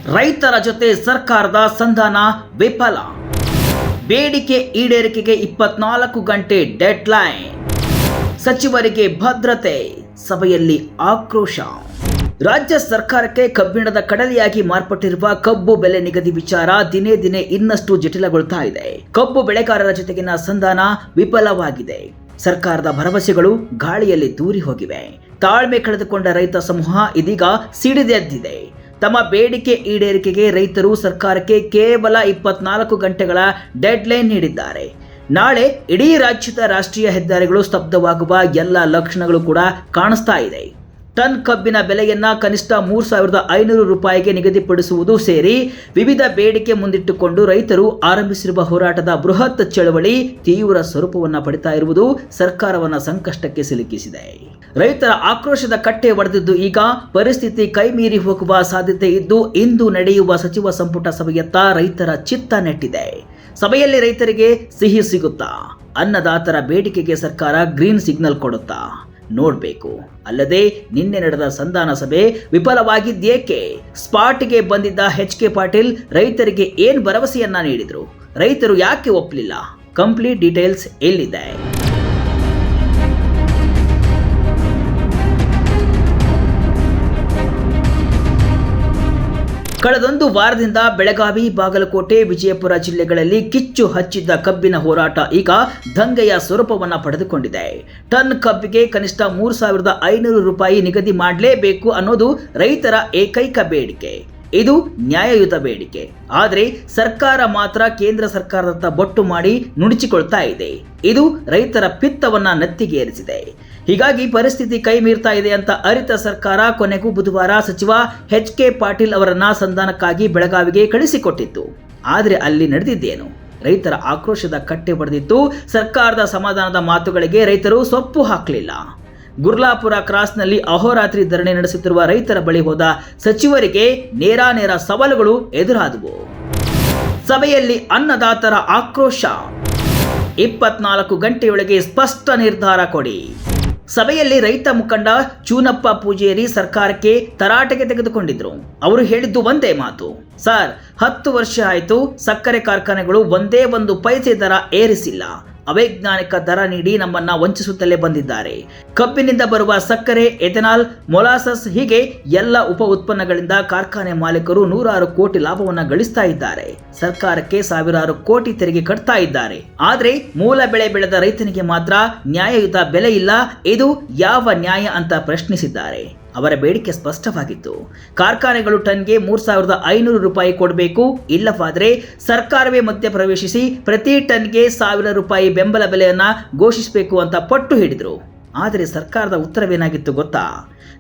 ರೈತರ ಜೊತೆ ಸರ್ಕಾರದ ಸಂಧಾನ ವಿಫಲ. ಬೇಡಿಕೆ ಈಡೇರಿಕೆಗೆ 24 ಗಂಟೆ ಡೆಡ್ಲೈನ್. ಸಚಿವರಿಗೆ ಭದ್ರತೆ, ಸಭೆಯಲ್ಲಿ ಆಕ್ರೋಶ. ರಾಜ್ಯ ಸರ್ಕಾರಕ್ಕೆ ಕಬ್ಬಿಣದ ಕಡಲೆಯಾಗಿ ಮಾರ್ಪಟ್ಟಿರುವ ಕಬ್ಬು ಬೆಲೆ ನಿಗದಿ ವಿಚಾರ ದಿನೇ ದಿನೇ ಇನ್ನಷ್ಟು ಜಟಿಲಗೊಳ್ತಾ ಇದೆ. ಕಬ್ಬು ಬೆಳೆಗಾರರ ಜೊತೆಗಿನ ಸಂಧಾನ ವಿಫಲವಾಗಿದೆ. ಸರ್ಕಾರದ ಭರವಸೆಗಳು ಗಾಳಿಯಲ್ಲಿ ತೂರಿ ಹೋಗಿವೆ. ತಾಳ್ಮೆ ಕಳೆದುಕೊಂಡ ರೈತ ಸಮೂಹ ಇದೀಗ ಸಿಡಿದೆದ್ದಿದೆ. ತಮ್ಮ ಬೇಡಿಕೆ ಈಡೇರಿಕೆಗೆ ರೈತರು ಸರ್ಕಾರಕ್ಕೆ ಕೇವಲ 24 ಗಂಟೆಗಳ ಡೆಡ್ಲೈನ್ ನೀಡಿದ್ದಾರೆ. ನಾಳೆ ಇಡೀ ರಾಜ್ಯದ ರಾಷ್ಟ್ರೀಯ ಹೆದ್ದಾರಿಗಳು ಸ್ತಬ್ಧವಾಗುವ ಎಲ್ಲ ಲಕ್ಷಣಗಳು ಕೂಡ ಕಾಣಿಸ್ತಾ ಇದೆ. ಟನ್ ಕಬ್ಬಿನ ಬೆಲೆಯನ್ನ ಕನಿಷ್ಠ 3,500 ರೂಪಾಯಿಗೆ ನಿಗದಿಪಡಿಸುವುದು ಸೇರಿ ವಿವಿಧ ಬೇಡಿಕೆ ಮುಂದಿಟ್ಟುಕೊಂಡು ರೈತರು ಆರಂಭಿಸಿರುವ ಹೋರಾಟದ ಬೃಹತ್ ಚಳವಳಿ ತೀವ್ರ ಸ್ವರೂಪವನ್ನು ಪಡಿತಾ ಇರುವುದು ಸರ್ಕಾರವನ್ನ ಸಂಕಷ್ಟಕ್ಕೆ ಸಿಲುಕಿಸಿದೆ. ರೈತರ ಆಕ್ರೋಶದ ಕಟ್ಟೆ ಒಡೆದಿದ್ದು ಈಗ ಪರಿಸ್ಥಿತಿ ಕೈಮೀರಿ ಹೋಗುವ ಸಾಧ್ಯತೆ ಇದ್ದು, ಇಂದು ನಡೆಯುವ ಸಚಿವ ಸಂಪುಟ ಸಭೆಯತ್ತ ರೈತರ ಚಿತ್ತ ನೆಟ್ಟಿದೆ. ಸಭೆಯಲ್ಲಿ ರೈತರಿಗೆ ಸಿಹಿ ಸಿಗುತ್ತಾ? ಅನ್ನದಾತರ ಬೇಡಿಕೆಗೆ ಸರ್ಕಾರ ಗ್ರೀನ್ ಸಿಗ್ನಲ್ ಕೊಡುತ್ತಾ? ನೋಡಬೇಕು. ಅಲ್ಲದೆ ನಿನ್ನೆ ನಡೆದ ಸಂಧಾನ ಸಭೆ ವಿಫಲವಾಗಿದ್ದೇಕೆ? ಸ್ಪಾಟ್ಗೆ ಬಂದಿದ್ದ ಎಚ್.ಕೆ. ಪಾಟೀಲ್ ರೈತರಿಗೆ ಏನ್ ಭರವಸೆಯನ್ನ ನೀಡಿದ್ರು? ರೈತರು ಯಾಕೆ ಒಪ್ಪಲಿಲ್ಲ? ಕಂಪ್ಲೀಟ್ ಡೀಟೇಲ್ಸ್ ಎಲ್ಲಿದೆ? ಕಳೆದೊಂದು ವಾರದಿಂದ ಬೆಳಗಾವಿ, ಬಾಗಲಕೋಟೆ, ವಿಜಯಪುರ ಜಿಲ್ಲೆಗಳಲ್ಲಿ ಕಿಚ್ಚು ಹಚ್ಚಿದ್ದ ಕಬ್ಬಿನ ಹೋರಾಟ ಈಗ ದಂಗೆಯ ಸ್ವರೂಪವನ್ನು ಪಡೆದುಕೊಂಡಿದೆ. ಟನ್ ಕಬ್ಬಿಗೆ ಕನಿಷ್ಠ 3,500 ರೂಪಾಯಿ ನಿಗದಿ ಮಾಡಲೇಬೇಕು ಅನ್ನೋದು ರೈತರ ಏಕೈಕ ಬೇಡಿಕೆ. ಇದು ನ್ಯಾಯಯುತ ಬೇಡಿಕೆ. ಆದರೆ ಸರ್ಕಾರ ಮಾತ್ರ ಕೇಂದ್ರ ಸರ್ಕಾರದತ್ತ ಬೊಟ್ಟು ಮಾಡಿ ನುಣುಚಿಕೊಳ್ತಾ ಇದೆ. ಇದು ರೈತರ ಪಿತ್ತವನ್ನ ನೆತ್ತಿಗೇರಿಸಿದೆ. ಹೀಗಾಗಿ ಪರಿಸ್ಥಿತಿ ಕೈ ಮೀರ್ತಾ ಇದೆ ಅಂತ ಅರಿತ ಸರ್ಕಾರ ಕೊನೆಗೂ ಬುಧವಾರ ಸಚಿವ ಎಚ್.ಕೆ. ಪಾಟೀಲ್ ಅವರನ್ನ ಸಂಧಾನಕ್ಕಾಗಿ ಬೆಳಗಾವಿಗೆ ಕಳಿಸಿಕೊಟ್ಟಿತ್ತು. ಆದರೆ ಅಲ್ಲಿ ನಡೆದಿದ್ದೇನು? ರೈತರ ಆಕ್ರೋಶದ ಕಟ್ಟೆ ಬಡಿದಿತ್ತು. ಸರ್ಕಾರದ ಸಮಾಧಾನದ ಮಾತುಗಳಿಗೆ ರೈತರು ಸೊಪ್ಪು ಹಾಕಲಿಲ್ಲ. ಗುರ್ಲಾಪುರ ಕ್ರಾಸ್ನಲ್ಲಿ ಅಹೋರಾತ್ರಿ ಧರಣಿ ನಡೆಸುತ್ತಿರುವ ರೈತರ ಬಳಿ ಹೋದ ಸಚಿವರಿಗೆ ನೇರ ಸವಾಲುಗಳು ಎದುರಾದವು. ಸಭೆಯಲ್ಲಿ ಅನ್ನದಾತರ ಆಕ್ರೋಶ. 24 ಗಂಟೆಯೊಳಗೆ ಸ್ಪಷ್ಟ ನಿರ್ಧಾರ ಕೊಡಿ. ಸಭೆಯಲ್ಲಿ ರೈತ ಮುಖಂಡ ಚೂನಪ್ಪ ಪೂಜೇರಿ ಸರ್ಕಾರಕ್ಕೆ ತರಾಟೆಗೆ ತೆಗೆದುಕೊಂಡಿದ್ರು. ಅವರು ಹೇಳಿದ್ದು ಒಂದೇ ಮಾತು, ಸರ್ 10 ವರ್ಷ ಆಯಿತು, ಸಕ್ಕರೆ ಕಾರ್ಖಾನೆಗಳು ಒಂದೇ ಒಂದು ಪೈಸೆ ದರ ಏರಿಸಿಲ್ಲ. ಅವೈಜ್ಞಾನಿಕ ದರ ನೀಡಿ ನಮ್ಮನ್ನ ವಂಚಿಸುತ್ತಲೇ ಬಂದಿದ್ದಾರೆ. ಕಬ್ಬಿನಿಂದ ಬರುವ ಸಕ್ಕರೆ, ಎಥೆನಾಲ್, ಮೊಲಾಸಸ್ ಹೀಗೆ ಎಲ್ಲ ಉಪ ಉತ್ಪನ್ನಗಳಿಂದ ಕಾರ್ಖಾನೆ ಮಾಲೀಕರು ನೂರಾರು ಕೋಟಿ ಲಾಭವನ್ನ ಗಳಿಸ್ತಾ ಇದ್ದಾರೆ. ಸರ್ಕಾರಕ್ಕೆ ಸಾವಿರಾರು ಕೋಟಿ ತೆರಿಗೆ ಕಟ್ತಾ ಇದ್ದಾರೆ. ಆದ್ರೆ ಮೂಲ ಬೆಳೆ ಬೆಳೆದ ರೈತನಿಗೆ ಮಾತ್ರ ನ್ಯಾಯಯುತ ಬೆಲೆ ಇಲ್ಲ. ಇದು ಯಾವ ನ್ಯಾಯ ಅಂತ ಪ್ರಶ್ನಿಸಿದ್ದಾರೆ. ಅವರ ಬೇಡಿಕೆ ಸ್ಪಷ್ಟವಾಗಿತ್ತು. ಕಾರ್ಖಾನೆಗಳು ಟನ್ಗೆ 3,500 ರೂಪಾಯಿ ಕೊಡಬೇಕು. ಇಲ್ಲವಾದರೆ ಸರ್ಕಾರವೇ ಮಧ್ಯ ಪ್ರವೇಶಿಸಿ ಪ್ರತಿ ಟನ್ಗೆ 1,000 ರೂಪಾಯಿ ಬೆಂಬಲ ಬೆಲೆಯನ್ನ ಘೋಷಿಸಬೇಕು ಅಂತ ಪಟ್ಟು ಹಿಡಿದ್ರು. ಆದರೆ ಸರ್ಕಾರದ ಉತ್ತರವೇನಾಗಿತ್ತು ಗೊತ್ತಾ?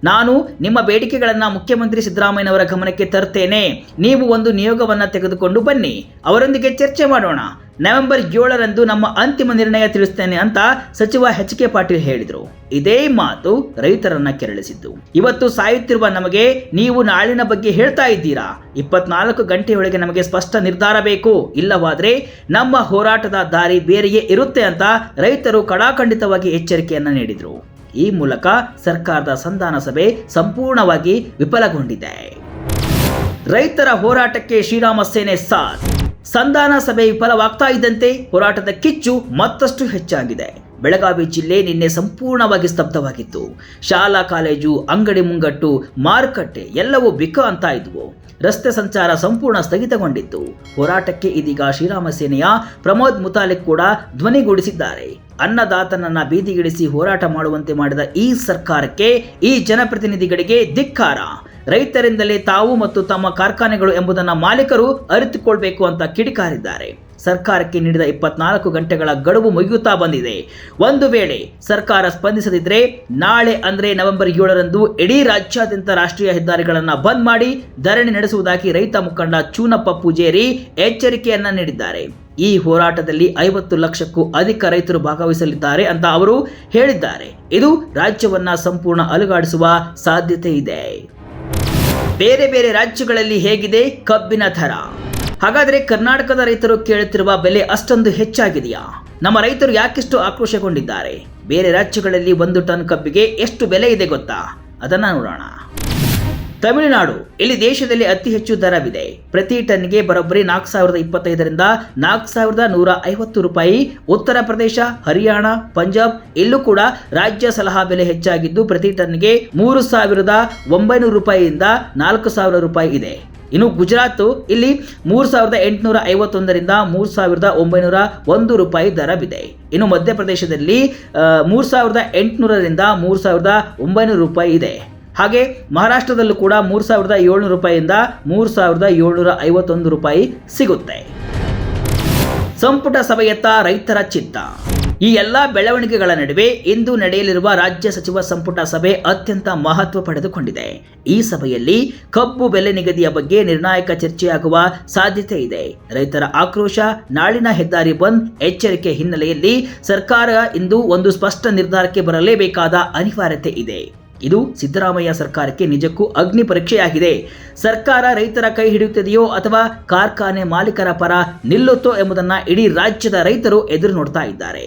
ನಾನು ನಿಮ್ಮ ಬೇಡಿಕೆಗಳನ್ನು ಮುಖ್ಯಮಂತ್ರಿ ಸಿದ್ದರಾಮಯ್ಯನವರ ಗಮನಕ್ಕೆ ತರ್ತೇನೆ. ನೀವು ಒಂದು ನಿಯೋಗವನ್ನು ತೆಗೆದುಕೊಂಡು ಬನ್ನಿ, ಅವರೊಂದಿಗೆ ಚರ್ಚೆ ಮಾಡೋಣ. ನವೆಂಬರ್ 7ರಂದು ನಮ್ಮ ಅಂತಿಮ ನಿರ್ಣಯ ತಿಳಿಸ್ತೇನೆ ಅಂತ ಸಚಿವ ಎಚ್.ಕೆ. ಪಾಟೀಲ್ ಹೇಳಿದರು. ಇದೇ ಮಾತು ರೈತರನ್ನ ಕೆರಳಿಸಿದ್ದು. ಇವತ್ತು ಸಾಯುತ್ತಿರುವ ನಮಗೆ ನೀವು ನಾಳಿನ ಬಗ್ಗೆ ಹೇಳ್ತಾ ಇದ್ದೀರಾ? 24 ಗಂಟೆಯೊಳಗೆ ನಮಗೆ ಸ್ಪಷ್ಟ ನಿರ್ಧಾರ ಬೇಕು, ಇಲ್ಲವಾದರೆ ನಮ್ಮ ಹೋರಾಟದ ದಾರಿ ಬೇರೆಯೇ ಇರುತ್ತೆ ಅಂತ ರೈತರು ಕಡಾಖಂಡಿತವಾಗಿ ಎಚ್ಚರಿಕೆಯನ್ನ ನೀಡಿದರು. ಈ ಮೂಲಕ ಸರ್ಕಾರದ ಸಂಧಾನ ಸಭೆ ಸಂಪೂರ್ಣವಾಗಿ ವಿಫಲಗೊಂಡಿದೆ. ರೈತರ ಹೋರಾಟಕ್ಕೆ ಶ್ರೀರಾಮ ಸೇನೆ ಸಾಥ್. ಸಂಧಾನ ಸಭೆ ವಿಫಲವಾಗ್ತಾ ಇದ್ದಂತೆ ಹೋರಾಟದ ಕಿಚ್ಚು ಮತ್ತಷ್ಟು ಹೆಚ್ಚಾಗಿದೆ. ಬೆಳಗಾವಿ ಜಿಲ್ಲೆ ನಿನ್ನೆ ಸಂಪೂರ್ಣವಾಗಿ ಸ್ತಬ್ಧವಾಗಿತ್ತು. ಶಾಲಾ ಕಾಲೇಜು, ಅಂಗಡಿ ಮುಂಗಟ್ಟು, ಮಾರುಕಟ್ಟೆ ಎಲ್ಲವೂ ಬಿಕ ಅಂತ ಇದ್ವು. ರಸ್ತೆ ಸಂಚಾರ ಸಂಪೂರ್ಣ ಸ್ಥಗಿತಗೊಂಡಿತ್ತು. ಹೋರಾಟಕ್ಕೆ ಇದೀಗ ಶ್ರೀರಾಮ ಸೇನೆಯ ಪ್ರಮೋದ್ ಮುತಾಲಿಕ್ ಕೂಡ ಧ್ವನಿಗೂಡಿಸಿದ್ದಾರೆ. ಅನ್ನದಾತನನ್ನ ಬೀದಿಗಿಳಿಸಿ ಹೋರಾಟ ಮಾಡುವಂತೆ ಮಾಡಿದ ಈ ಸರ್ಕಾರಕ್ಕೆ, ಈ ಜನಪ್ರತಿನಿಧಿಗಳಿಗೆ ಧಿಕ್ಕಾರ. ರೈತರಿಂದಲೇ ತಾವು ಮತ್ತು ತಮ್ಮ ಕಾರ್ಖಾನೆಗಳು ಎಂಬುದನ್ನು ಮಾಲೀಕರು ಅರಿತುಕೊಳ್ಬೇಕು ಅಂತ ಕಿಡಿಕಾರಿದ್ದಾರೆ. ಸರ್ಕಾರಕ್ಕೆ ನೀಡಿದ 24 ಗಂಟೆಗಳ ಗಡುವು ಮುಗಿಯುತ್ತಾ ಬಂದಿದೆ. ಒಂದು ವೇಳೆ ಸರ್ಕಾರ ಸ್ಪಂದಿಸದಿದ್ದರೆ ನಾಳೆ ಅಂದ್ರೆ ನವೆಂಬರ್ 7ರಂದು ಇಡೀ ರಾಜ್ಯಾದ್ಯಂತ ರಾಷ್ಟ್ರೀಯ ಹೆದ್ದಾರಿಗಳನ್ನು ಬಂದ್ ಮಾಡಿ ಧರಣಿ ನಡೆಸುವುದಾಗಿ ರೈತ ಮುಖಂಡ ಚೂನಪ್ಪ ಪೂಜೇರಿ ಎಚ್ಚರಿಕೆಯನ್ನ ನೀಡಿದ್ದಾರೆ. ಈ ಹೋರಾಟದಲ್ಲಿ 50 ಲಕ್ಷಕ್ಕೂ ಅಧಿಕ ರೈತರು ಭಾಗವಹಿಸಲಿದ್ದಾರೆ ಅಂತ ಅವರು ಹೇಳಿದ್ದಾರೆ. ಇದು ರಾಜ್ಯವನ್ನ ಸಂಪೂರ್ಣ ಅಲುಗಾಡಿಸುವ ಸಾಧ್ಯತೆ ಇದೆ. ಬೇರೆ ಬೇರೆ ರಾಜ್ಯಗಳಲ್ಲಿ ಹೇಗಿದೆ ಕಬ್ಬಿನ ದರ? ಹಾಗಾದರೆ ಕರ್ನಾಟಕದ ರೈತರು ಕೇಳುತ್ತಿರುವ ಬೆಲೆ ಅಷ್ಟೊಂದು ಹೆಚ್ಚಾಗಿದೆಯಾ? ನಮ್ಮ ರೈತರು ಯಾಕಿಷ್ಟು ಆಕ್ರೋಶಗೊಂಡಿದ್ದಾರೆ? ಬೇರೆ ರಾಜ್ಯಗಳಲ್ಲಿ 1 ಟನ್ ಕಬ್ಬಿಗೆ ಎಷ್ಟು ಬೆಲೆ ಇದೆ ಗೊತ್ತಾ? ಅದನ್ನ ನೋಡೋಣ. ತಮಿಳುನಾಡು, ಇಲ್ಲಿ ದೇಶದಲ್ಲಿ ಅತಿ ಹೆಚ್ಚು ದರವಿದೆ. ಪ್ರತಿ ಟನ್ಗೆ ಬರೋಬ್ಬರಿ 4025ರಿಂದ 4150 ರೂಪಾಯಿ. ಉತ್ತರ ಪ್ರದೇಶ, ಹರಿಯಾಣ, ಪಂಜಾಬ್ ಇಲ್ಲೂ ಕೂಡ ರಾಜ್ಯ ಸಲಹಾ ಬೆಲೆ ಹೆಚ್ಚಾಗಿದ್ದು ಪ್ರತಿ ಟನ್ಗೆ 3900 ರೂಪಾಯಿಯಿಂದ 4000 ರೂಪಾಯಿ ಇದೆ. ಇನ್ನು ಗುಜರಾತ್, ಇಲ್ಲಿ 3851ರಿಂದ 3901 ರೂಪಾಯಿ ದರವಿದೆ. ಇನ್ನು ಮಧ್ಯಪ್ರದೇಶದಲ್ಲಿ 3800ರಿಂದ 3900 ರೂಪಾಯಿ ಇದೆ. ಹಾಗೆ ಮಹಾರಾಷ್ಟ್ರದಲ್ಲೂ ಕೂಡ 3700 ರೂಪಾಯಿಯಿಂದ 3751 ರೂಪಾಯಿ ಸಿಗುತ್ತೆ. ಸಂಪುಟ ಸಭೆಯತ್ತ ರೈತರ ಚಿತ್ತ. ಈ ಎಲ್ಲ ಬೆಳವಣಿಗೆಗಳ ನಡುವೆ ಇಂದು ನಡೆಯಲಿರುವ ರಾಜ್ಯ ಸಚಿವ ಸಂಪುಟ ಸಭೆ ಅತ್ಯಂತ ಮಹತ್ವ ಪಡೆದುಕೊಂಡಿದೆ. ಈ ಸಭೆಯಲ್ಲಿ ಕಬ್ಬು ಬೆಲೆ ನಿಗದಿಯ ಬಗ್ಗೆ ನಿರ್ಣಾಯಕ ಚರ್ಚೆಯಾಗುವ ಸಾಧ್ಯತೆ ಇದೆ. ರೈತರ ಆಕ್ರೋಶ, ನಾಳಿನ ಹೆದ್ದಾರಿ ಬಂದ್, ಎಚ್ಚರಿಕೆ ಹಿನ್ನೆಲೆಯಲ್ಲಿ ಸರ್ಕಾರ ಇಂದು ಒಂದು ಸ್ಪಷ್ಟ ನಿರ್ಧಾರಕ್ಕೆ ಬರಲೇಬೇಕಾದ ಅನಿವಾರ್ಯತೆ ಇದೆ. ಇದು ಸಿದ್ದರಾಮಯ್ಯ ಸರ್ಕಾರಕ್ಕೆ ನಿಜಕ್ಕೂ ಅಗ್ನಿ ಪರೀಕ್ಷೆಯಾಗಿದೆ. ಸರ್ಕಾರ ರೈತರ ಕೈ ಹಿಡಿಯುತ್ತದೆಯೋ ಅಥವಾ ಕಾರ್ಖಾನೆ ಮಾಲೀಕರ ಪರ ನಿಲ್ಲುತ್ತೋ ಎಂಬುದನ್ನು ಇಡೀ ರಾಜ್ಯದ ರೈತರು ಎದುರು ನೋಡ್ತಾ ಇದ್ದಾರೆ.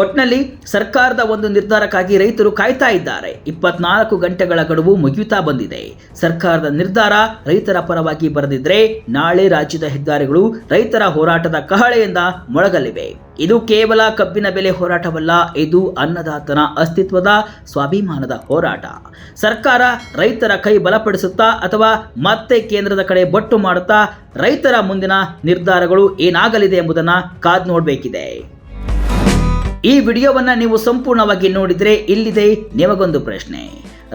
ಒಟ್ನಲ್ಲಿ ಸರ್ಕಾರದ ಒಂದು ನಿರ್ಧಾರಕ್ಕಾಗಿ ರೈತರು ಕಾಯ್ತಾ ಇದ್ದಾರೆ. 24 ಗಂಟೆಗಳ ಗಡುವು ಮುಗಿಯುತ್ತಾ ಬಂದಿದೆ. ಸರ್ಕಾರದ ನಿರ್ಧಾರ ರೈತರ ಪರವಾಗಿ ಬರದಿದ್ರೆ ನಾಳೆ ರಾಜ್ಯದ ಹೆದ್ದಾರಿಗಳು ರೈತರ ಹೋರಾಟದ ಕಹಳೆಯಿಂದ ಮೊಳಗಲಿವೆ. ಇದು ಕೇವಲ ಕಬ್ಬಿನ ಬೆಲೆ ಹೋರಾಟವಲ್ಲ, ಇದು ಅನ್ನದಾತನ ಅಸ್ತಿತ್ವದ, ಸ್ವಾಭಿಮಾನದ ಹೋರಾಟ. ಸರ್ಕಾರ ರೈತರ ಕೈ ಬಲಪಡಿಸುತ್ತಾ ಅಥವಾ ಮತ್ತೆ ಕೇಂದ್ರದ ಕಡೆ ಬೊಟ್ಟು ಮಾಡುತ್ತಾ, ರೈತರ ಮುಂದಿನ ನಿರ್ಧಾರಗಳು ಏನಾಗಲಿದೆ ಎಂಬುದನ್ನು ಕಾದು ನೋಡಬೇಕಿದೆ. ಈ ವಿಡಿಯೋವನ್ನು ನೀವು ಸಂಪೂರ್ಣವಾಗಿ ನೋಡಿದರೆ ಇಲ್ಲಿದೆ ನಿಮಗೊಂದು ಪ್ರಶ್ನೆ.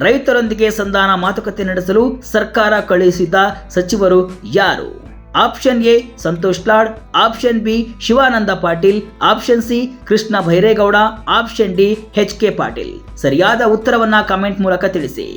ರೈತರೊಂದಿಗೆ ಸಂಧಾನ ಮಾತುಕತೆ ನಡೆಸಲು ಸರ್ಕಾರ ಕಳುಹಿಸಿದ ಸಚಿವರು ಯಾರು? Option A Santosh Lad, option B Shivananda Patil, option C Krishna Byregowda, option D HK Patil. ಸರಿಯಾದ ಉತ್ತರವನ್ನ ಕಾಮೆಂಟ್ ಮೂಲಕ ತಿಳಿಸಿ.